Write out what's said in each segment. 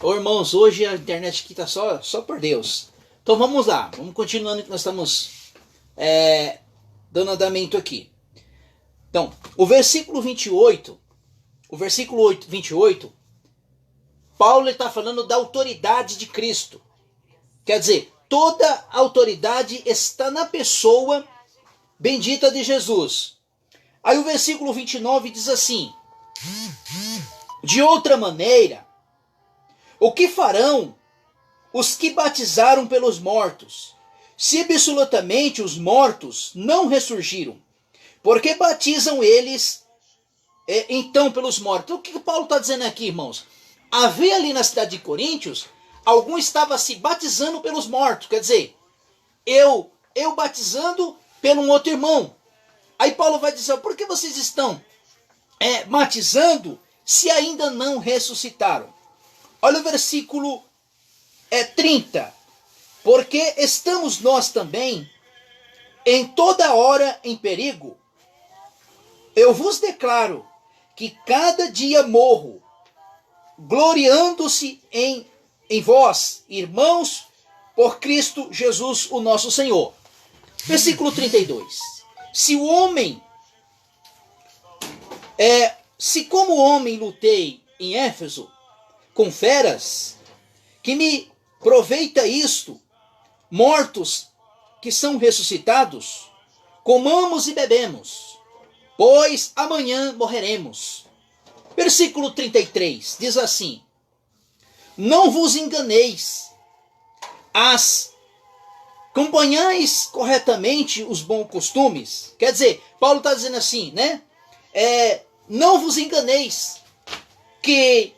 Ô irmãos, hoje a internet aqui tá só por Deus. Então vamos lá, vamos continuando que nós estamos dando andamento aqui. Então, o versículo 28, o versículo 28, Paulo está falando da autoridade de Cristo. Quer dizer, toda a autoridade está na pessoa bendita de Jesus. Aí o versículo 29 diz assim: de outra maneira, o que farão os que batizaram pelos mortos, se absolutamente os mortos não ressurgiram? Porque batizam eles então pelos mortos. Então, o que Paulo está dizendo aqui, irmãos? Havia ali na cidade de Coríntios, algum estava se batizando pelos mortos. Quer dizer, eu batizando pelo um outro irmão. Aí Paulo vai dizer: por que vocês estão batizando se ainda não ressuscitaram? Olha o versículo 30. Porque estamos nós também em toda hora em perigo. Eu vos declaro que cada dia morro, gloriando-se em vós, irmãos, por Cristo Jesus, o nosso Senhor. Versículo 32. Se o homem, se como homem lutei em Éfeso com feras, que me proveita isto, mortos que são ressuscitados, comamos e bebemos, pois amanhã morreremos. Versículo 33 diz assim: não vos enganeis, acompanhais corretamente os bons costumes. Quer dizer, Paulo está dizendo assim, né? Não vos enganeis, que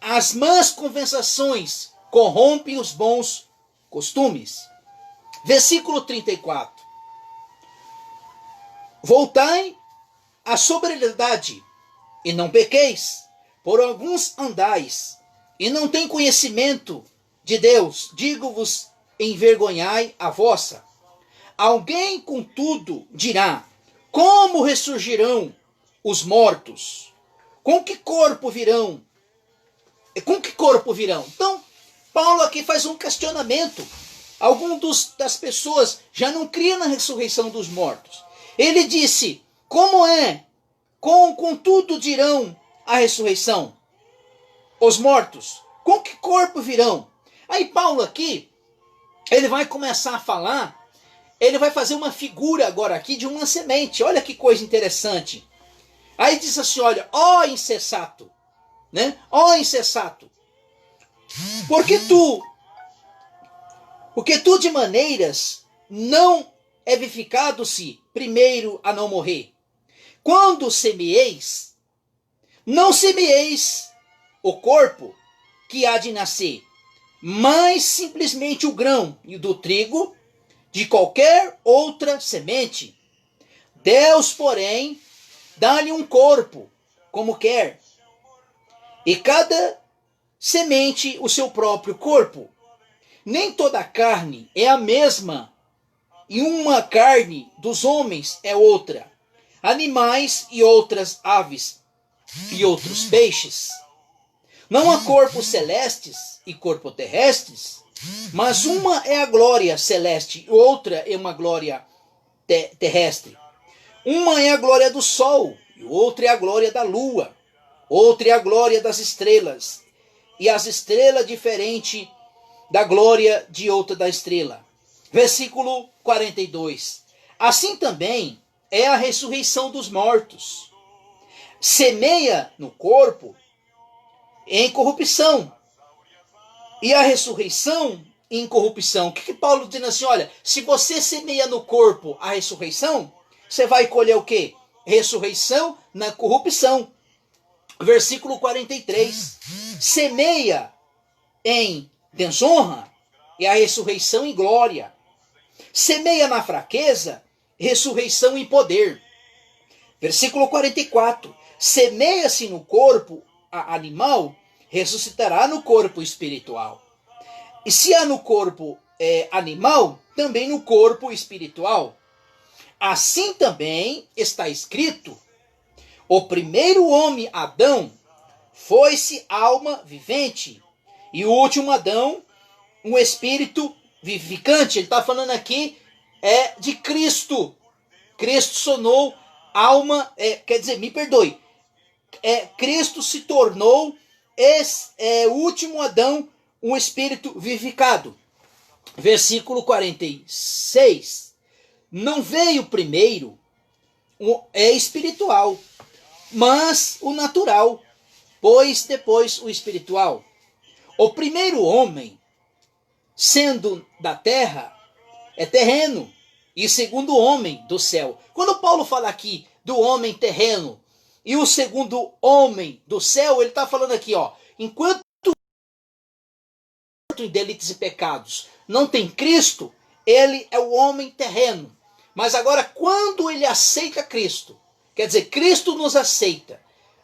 as más conversações corrompem os bons costumes. Versículo 34. Voltai à sobriedade, e não pequeis, por alguns andais, e não tem conhecimento de Deus. Digo-vos, envergonhai a vossa. Alguém, contudo, dirá: como ressurgirão os mortos? Com que corpo virão? Com que corpo virão? Então, Paulo aqui faz um questionamento. Algumas das pessoas já não criam na ressurreição dos mortos. Ele disse: como é? Contudo dirão a ressurreição os mortos. Com que corpo virão? Aí Paulo aqui, ele vai começar a falar, ele vai fazer uma figura agora aqui de uma semente. Olha que coisa interessante. Aí diz assim: olha, ó insensato, né? Ó insensato, porque tu de maneiras não é vivificado-se primeiro a não morrer. Quando semeeis, não semeeis o corpo que há de nascer, mas simplesmente o grão e do trigo de qualquer outra semente. Deus, porém, dá-lhe um corpo como quer, e cada semente o seu próprio corpo. Nem toda a carne é a mesma, e uma carne dos homens é outra, animais e outras aves e outros peixes. Não há corpos celestes e corpos terrestres, mas uma é a glória celeste e outra é uma glória terrestre. Uma é a glória do sol e outra é a glória da lua. Outra é a glória das estrelas, e as estrelas diferente da glória de outra da estrela. Versículo 42. Assim também é a ressurreição dos mortos. Semeia no corpo em corrupção, e a ressurreição em corrupção. O que Paulo diz assim? Olha, se você semeia no corpo a ressurreição, você vai colher o quê? Ressurreição na corrupção. Versículo 43. Semeia em desonra, e a ressurreição em glória. Semeia na fraqueza, ressurreição em poder. Versículo 44. Semeia-se no corpo animal, ressuscitará no corpo espiritual. E se há no corpo animal, também no corpo espiritual. Assim também está escrito: o primeiro homem, Adão, foi-se alma vivente, E o último Adão, um espírito vivificante. Ele está falando aqui de Cristo. Cristo sonou alma, quer dizer, me perdoe. Cristo se tornou o último Adão, um espírito vivificado. Versículo 46. Não veio primeiro espiritual, mas o natural, pois depois o espiritual. O primeiro homem, sendo da terra, é terreno, e o segundo homem do céu. Quando Paulo fala aqui do homem terreno e o segundo homem do céu, ele está falando aqui, enquanto em delitos e pecados não tem Cristo, ele é o homem terreno. Mas agora, quando ele aceita Cristo, quer dizer, Cristo nos aceita,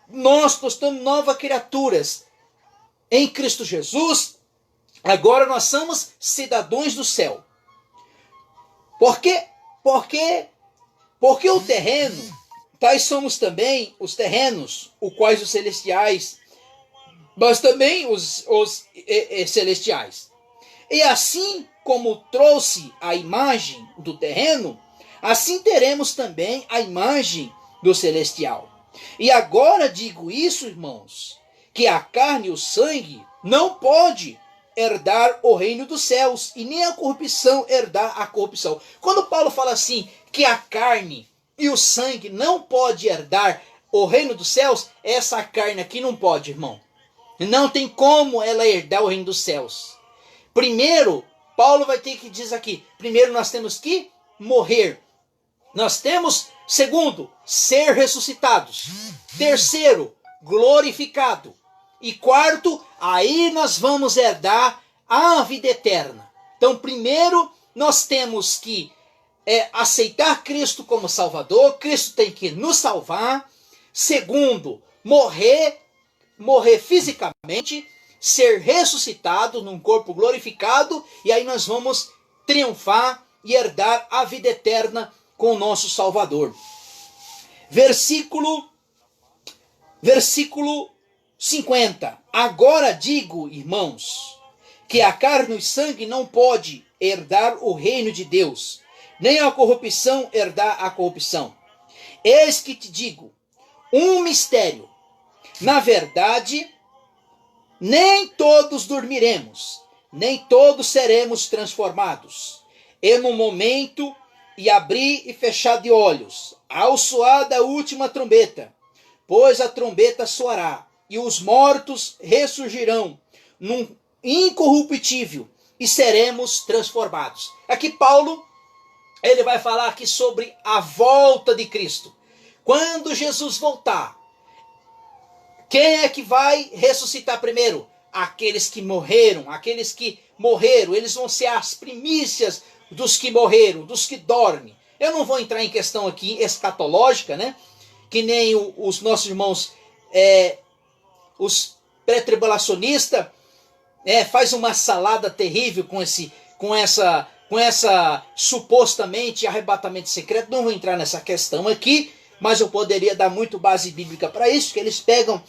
nós estamos novas criaturas em Cristo Jesus, agora nós somos cidadãos do céu. Porque o terreno, tais somos também os terrenos, os quais os celestiais, mas também os celestiais. E assim como trouxe a imagem do terreno, assim teremos também a imagem do celestial. E agora digo isso, irmãos, que a carne e o sangue não pode herdar o reino dos céus, e nem a corrupção herdar a corrupção. Quando Paulo fala assim, que a carne e o sangue não pode herdar o reino dos céus, essa carne aqui não pode, irmão. Não tem como ela herdar o reino dos céus. Primeiro, Paulo vai ter que dizer aqui, primeiro nós temos que morrer. Nós temos, segundo, ser ressuscitados. Terceiro, glorificado. E quarto, aí nós vamos herdar a vida eterna. Então, primeiro, nós temos que aceitar Cristo como Salvador. Cristo tem que nos salvar. Segundo, morrer fisicamente, ser ressuscitado num corpo glorificado. E aí nós vamos triunfar e herdar a vida eterna com o nosso Salvador. Versículo 50. Agora digo, irmãos, que a carne e o sangue não pode herdar o reino de Deus, nem a corrupção herdar a corrupção. Eis que te digo um mistério. Na verdade, nem todos dormiremos, nem todos seremos transformados. E no momento, e abrir e fechar de olhos, ao soar da última trombeta, pois a trombeta soará, e os mortos ressurgirão num incorruptível, e seremos transformados. Aqui Paulo, ele vai falar aqui sobre a volta de Cristo. Quando Jesus voltar, quem é que vai ressuscitar primeiro? Aqueles que morreram, eles vão ser as primícias dos que morreram, dos que dormem. Eu não vou entrar em questão aqui escatológica, né? Que nem os nossos irmãos, os pré-tribulacionistas, faz uma salada terrível com essa supostamente arrebatamento secreto. Não vou entrar nessa questão aqui, mas eu poderia dar muito base bíblica para isso, que eles pegam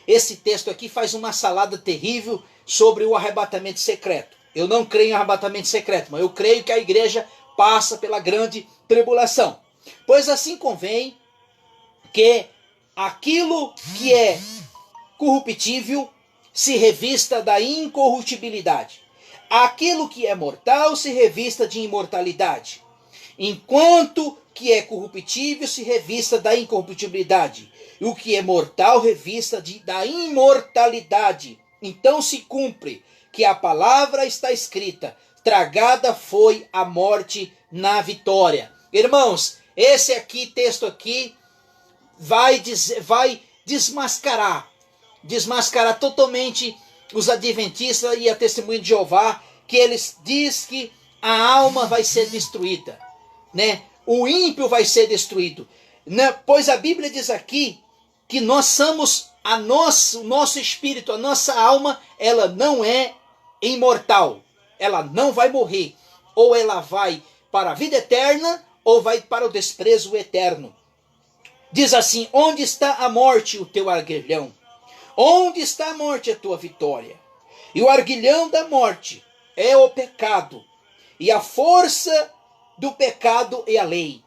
esse texto aqui, faz uma salada terrível sobre o arrebatamento secreto. Eu não creio em arrebatamento secreto, mas eu creio que a igreja passa pela grande tribulação. Pois assim convém que aquilo que é corruptível se revista da incorruptibilidade. Aquilo que é mortal se revista de imortalidade. Enquanto que é corruptível se revista da incorruptibilidade. E o que é mortal revista da imortalidade. Então se cumpre que a palavra está escrita: tragada foi a morte na vitória. Irmãos, esse texto aqui vai desmascarar totalmente os adventistas e a Testemunha de Jeová, que eles dizem que a alma vai ser destruída, né? O ímpio vai ser destruído, né? Pois a Bíblia diz aqui que nós somos o nosso espírito, a nossa alma, ela não é imortal, ela não vai morrer, ou ela vai para a vida eterna, ou vai para o desprezo eterno. Diz assim: onde está a morte, o teu aguilhão? Onde está a morte, a tua vitória? E o arguilhão da morte é o pecado. E a força do pecado é a lei.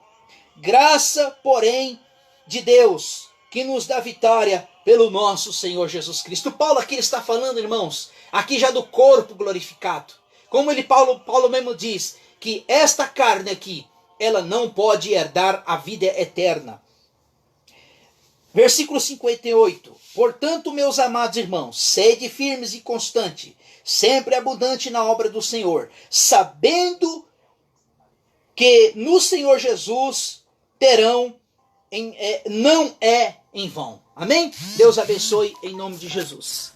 Graça, porém, de Deus, que nos dá vitória pelo nosso Senhor Jesus Cristo. Paulo aqui está falando, irmãos, aqui já do corpo glorificado. Como Paulo mesmo diz, que esta carne aqui, ela não pode herdar a vida eterna. Versículo 58. Portanto, meus amados irmãos, sede firmes e constante, sempre abundante na obra do Senhor, sabendo que no Senhor Jesus terão, não é em vão. Amém? Deus abençoe em nome de Jesus.